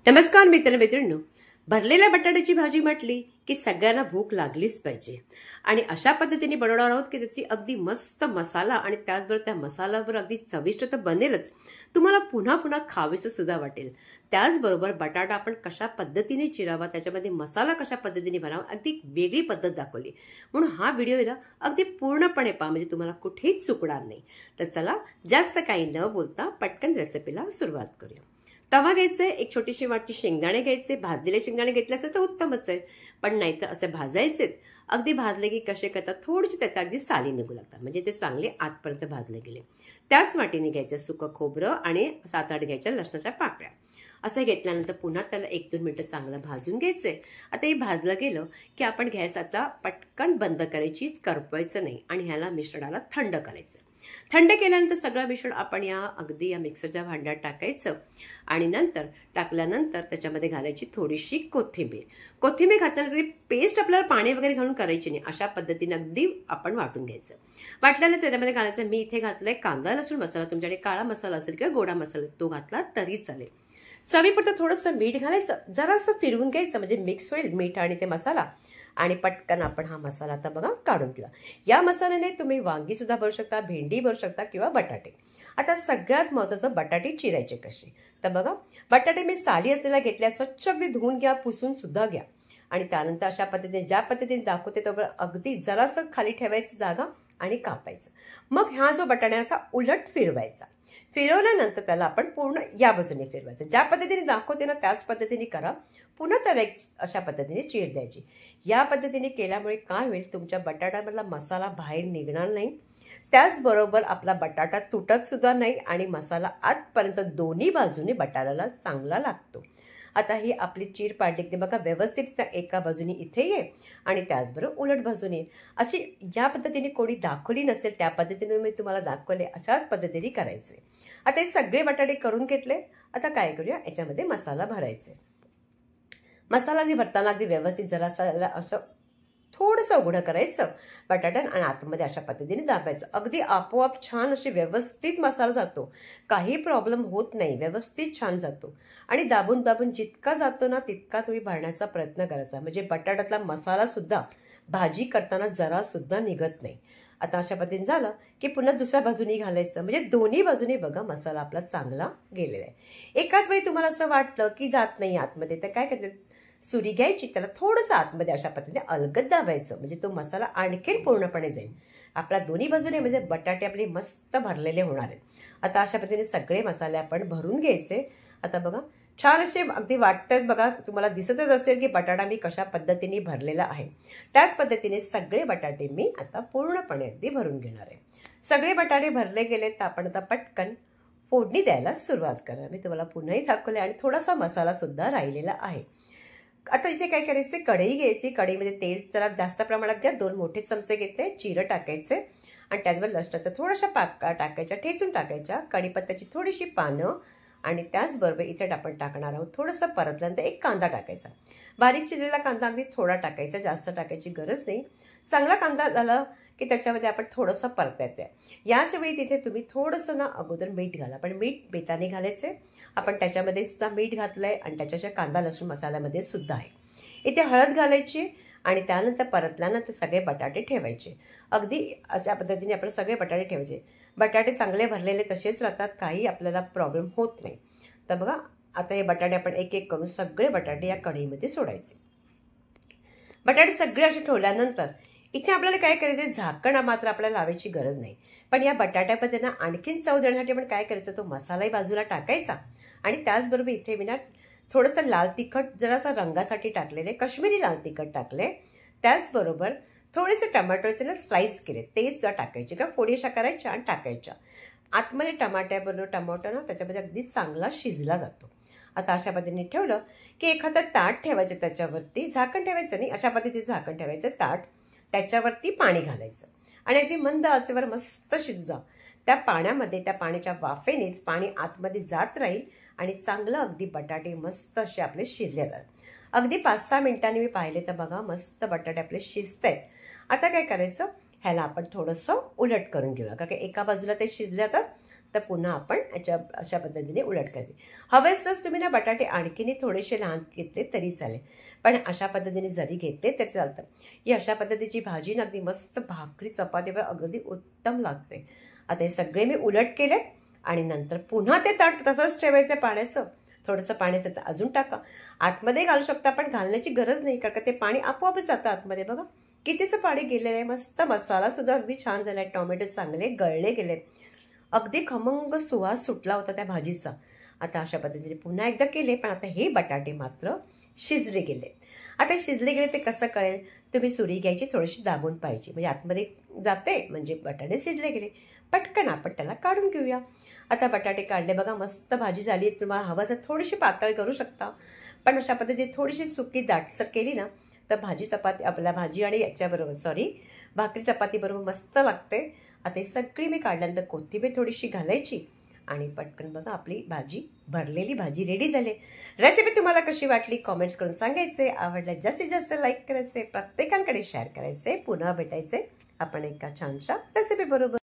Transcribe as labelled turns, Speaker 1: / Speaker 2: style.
Speaker 1: नमस्कार मित्रमैत्रिणींनो, भरलेल्या बटाट्याची भाजी म्हटली की सगळ्यांना भूक लागलीच पाहिजे आणि अशा पद्धतीने बनवणार आहोत की त्याची अगदी मस्त मसाला आणि त्याचबरोबर त्या मसाल्यावर अगदी चविष्ट तर बनेलच, तुम्हाला पुन्हा पुन्हा खावीसं सुद्धा वाटेल। त्याचबरोबर बटाटा आपण कशा पद्धतीने चिरावा, त्याच्यामध्ये मसाला कशा पद्धतीने बनावा, अगदी वेगळी पद्धत दाखवली। म्हणून हा व्हिडिओ आहे ना अगदी पूर्णपणे पहा, म्हणजे तुम्हाला कुठेच चुकणार नाही। तर चला जास्त काही न बोलता पटकन रेसिपीला सुरुवात करूया। तवा घ्यायचे, एक छोटीशी वाटी शेंगदाणे घ्यायचे। भाजलेले शेंगदाणे घेतले असेल तर उत्तमच आहे, पण नाहीतर असे भाजायचेच। अगदी भाजले की कसे करतात, थोडीशी त्याच्या अगदी साली निघू लागतात, म्हणजे ते चांगले आतपर्यंत भाजले गेले। त्याच वाटीने घ्यायचं सुकं खोबरं आणि 7-8 घ्यायच्या लसणाच्या पाकळ्या। असं घेतल्यानंतर पुन्हा त्याला 1-2 मिनिटं चांगलं भाजून घ्यायचंय। आता हे भाजलं गेलं की आपण गॅस आता पटकन बंद करायची, करपवायचं नाही आणि ह्याला मिश्रणाला थंड करायचं। थंड केल्यानंतर सगळं मिश्रण आपण या मिक्सरच्या भांड्यात टाकायचं आणि नंतर टाकल्यानंतर त्याच्यामध्ये घालायची थोडीशी कोथिंबीर घातल्यानंतर पेस्ट आपल्याला पाणी वगैरे घालून करायची नाही, अशा पद्धतीने अगदी आपण वाटून घ्यायचं। वाटल्यानंतर त्याच्यामध्ये घालायचं, मी इथे घातलंय कांदा लसूण मसाला, तुमच्याकडे काळा मसाला असेल किंवा गोडा मसाला तो घातला तरी चालेल। चवीपुरतं थोडंसं मीठ घालायचं, जरासं फिरवून घ्यायचं म्हणजे मिक्स होईल मीठ आणि ते मसाला, आणि पटकन आपण हा मसाला आता बघा काढून घेऊया। या मसाल्याने तुम्ही वांगी सुद्धा भरू शकता, भेंडी भरू शकता किंवा बटाटे। आता सगळ्यात महत्त्वाचं बटाटे चिरायचे कसे, तर बघा बटाटे मी साली असलेला घेतल्या, स्वच्छ अगदी धुवून घ्या, पुसून सुद्धा घ्या आणि त्यानंतर अशा पद्धतीने ज्या पद्धतीने दाखवते तो अगदी जरासं खाली ठेवायची जागा आणि कापायचं। मग हा जो बटाट्याचा उलट फिरवायचा, फिरवल्यानंतर त्याला आपण पूर्ण या बाजूने फिरवायचं। ज्या पद्धतीने दाखवते ना त्याच पद्धतीने करा, पुन्हा त्याला एक अशा पद्धतीने चीर द्यायची। या पद्धतीने केल्यामुळे काय होईल, तुमच्या बटाट्यामधला मसाला बाहेर निघणार नाही, त्याचबरोबर आपला बटाटा तुटत सुद्धा नाही आणि मसाला आतपर्यंत दोन्ही बाजूने बटाट्याला चांगला लागतो। आता ही आपली चीर पाडली की बघा व्यवस्थित एका बाजूने इथे ये आणि त्याचबरोबर उलट बाजूने अशी या पद्धतीने कोणी दाखवली नसेल त्या पद्धतीने मी तुम्हाला दाखवले, अशाच पद्धतीने करायचे। आता हे सगळे बटाटे करून घेतले। आता काय करूया, याच्यामध्ये मसाला भरायचे। मसाला अगदी भरताना अगदी व्यवस्थित जरासं असं थोडंसं उघडं करायचं बटाट्यानं आणि आतमध्ये अशा पद्धतीने दाबायचं। अगदी आपोआप छान असे व्यवस्थित मसाला जातो, काही प्रॉब्लेम होत नाही, व्यवस्थित छान जातो। आणि दाबून दाबून जितका जातो ना तितका तुम्ही भरण्याचा प्रयत्न करायचा, म्हणजे बटाट्यातला मसाला सुद्धा भाजी करताना जरा सुद्धा निघत नाही। आता अशा पद्धतीने झालं की पुन्हा दुसऱ्या बाजूनी घालायचं, म्हणजे दोन्ही बाजूने बघा मसाला आपला चांगला गेलेला आहे। एकाच वेळी तुम्हाला असं वाटलं की जात नाही आतमध्ये, तर काय करायचं, सुरी घ्यायची, त्याला थोडंसं आतमध्ये अशा पद्धतीने अलगद दाबायचं, म्हणजे तो मसाला आणखीन पूर्णपणे जाईल आपल्या दोन्ही बाजूने, म्हणजे बटाटे आपले मस्त भरलेले होणार आहेत। आता अशा पद्धतीने सगळे मसाले आपण भरून घ्यायचे। आता बघा छान असे अगदी वाटतंच, बघा तुम्हाला दिसतच असेल की बटाटा मी कशा पद्धतीने भरलेला आहे। त्याच पद्धतीने सगळे बटाटे मी आता पूर्णपणे अगदी भरून घेणार आहे। सगळे बटाटे भरले गेले तर आपण आता पटकन फोडणी द्यायला सुरुवात करा। मी तुम्हाला पुन्हाही दाखवले आणि थोडासा मसाला सुद्धा राहिलेला आहे। आता इथे काय करायचे, कढई घ्यायची, कढईमध्ये तेल जरा जास्त प्रमाणात घ्या, 2 मोठे चमचे घेतले, जिरं टाकायचे आणि त्याचबरोबर लसणाच्या थोड्याशा पाकळ्या टाकायच्या, ठेचून टाकायच्या, कढीपत्त्याची थोडीशी पानं आणि त्याचबरोबर इथे आपण टाकणार आहोत थोडंसं परतल्यानंतर एक कांदा टाकायचा। बारीक चिरलेला कांदा अगदी थोडा टाकायचा, जास्त टाकायची गरज नाही। चांगला कांदा झाला की त्याच्यामध्ये आपण थोडंसं परतायचं आहे। याच वेळी तिथे तुम्ही थोडंसं ना अगोदर मीठ घाला, पण मीठ बेताने घालायचे, आपण त्याच्यामध्ये सुद्धा मीठ घातलंय आणि त्याच्याशिवाय कांदा लसूण मसाल्यामध्ये सुद्धा आहे। इथे हळद घालायची आणि त्यानंतर परतल्यानंतर सगळे बटाटे ठेवायचे। अगदी अशा पद्धतीने आपण सगळे बटाटे ठेवायचे। बटाटे चांगले भरलेले तसेच राहतात, काही आपल्याला प्रॉब्लेम होत नाही। तर बघा आता हे बटाटे आपण एक एक करून सगळे बटाटे या कढईमध्ये सोडायचे। बटाटे सगळे असे ठेवल्यानंतर इथे आपल्याला काय करायचं, झाकण मात्र आपल्याला लावायची गरज नाही, पण या बटाट्यामध्ये ना आणखीन चव देण्यासाठी आपण काय करायचं, तो मसालाही बाजूला टाकायचा आणि त्याचबरोबर इथे मी ना थोडंसं लाल तिखट जरासा रंगासाठी टाकलेले, काश्मीरी लाल तिखट टाकले, त्याचबरोबर थोडेसे टमाटोचे ना स्लाइस केले ते सुद्धा टाकायचे, का फोडी अशा करायच्या आणि टाकायच्या आतमध्ये। टमाटो ना त्याच्यामध्ये अगदी चांगला शिजला जातो। आता अशा पद्धतीने ठेवलं की एखादं ताट ठेवायचं, त्याच्यावरती झाकण ठेवायचं नाही, अशा पद्धतीने झाकण ठेवायचं ताट, त्याच्यावरती पाणी घालायचं आणि अगदी मंद आचेवर मस्त शिजू द्या। त्या पाण्यामध्ये त्या पाण्याच्या वाफेनेच पाणी आतमध्ये जात राहील आणि चांगलं अगदी बटाटे मस्त असे आपले शिजले जातात। अगदी 5-6 मिनिटांनी मी पाहिले तर बघा मस्त बटाटे आपले शिजतायत। आता काय करायचं, ह्याला आपण थोडंसं उलट करून घेऊया, कारण एका बाजूला ते शिजले जातात तर पुन्हा आपण अशा पद्धतीने उलट करायची. हवेच तर तुम्ही ना बटाटे आणखीनही थोडेसे लहान घेतले तरी चालेल, पण अशा पद्धतीने जरी घेतले तरी चालतं. ही अशा पद्धतीची भाजी ना अगदी मस्त भाकरी चपातीवर अगदी उत्तम लागते. आता हे सगळे मी उलट केलेत आणि नंतर पुन्हा ते ताट तसंच ठेवायचं पाण्याचं. थोडंसं पाण्याचं अजून टाका, आतमध्ये घालू शकता, पण घालण्याची गरज नाही, कारण ते पाणी आपोआपच जातं आतमध्ये. बघा कितीचं पाणी गेलेलं आहे. मस्त मसाला सुद्धा अगदी छान झाला आहे. टोमॅटो चांगले गळले गेले, अगदी खमंग सुवास सुटला होता त्या भाजीचा. आता अशा पद्धतीने पुन्हा एकदा केले, पण आता हे बटाटे मात्र शिजले गेले. आता शिजले गेले ते कसं कळेल? तुम्ही सुरी घ्यायची, थोडीशी दाबून पाहिजे, म्हणजे आतमध्ये जाते, म्हणजे बटाटे शिजले गेले. पटकन आपण त्याला काढून घेऊया. आता बटाटे काढले बघा, मस्त भाजी झाली. तुम्हाला हवं तर थोडीशी पातळ करू शकता, पण अशा पद्धतीने थोडीशी सुकी दाटसर केली ना तर भाजी चपाती, आपल्या भाजी आणि याच्याबरोबर भाकरी चपाती बरोबर मस्त लागते. आता ही सगळी मी काढल्यानंतर कोथिंबीर थोडीशी घालायची आणि पटकन बघा आपली भाजी, भरलेली भाजी रेडी झाली. रेसिपी तुम्हाला कशी वाटली कॉमेंट्स करून सांगायचे. आवडल्यास जास्तीत जास्त लाईक करायचे, प्रत्येकाकडे शेअर करायचे. पुन्हा भेटायचे आपण एका छानशा रेसिपी बरोबर.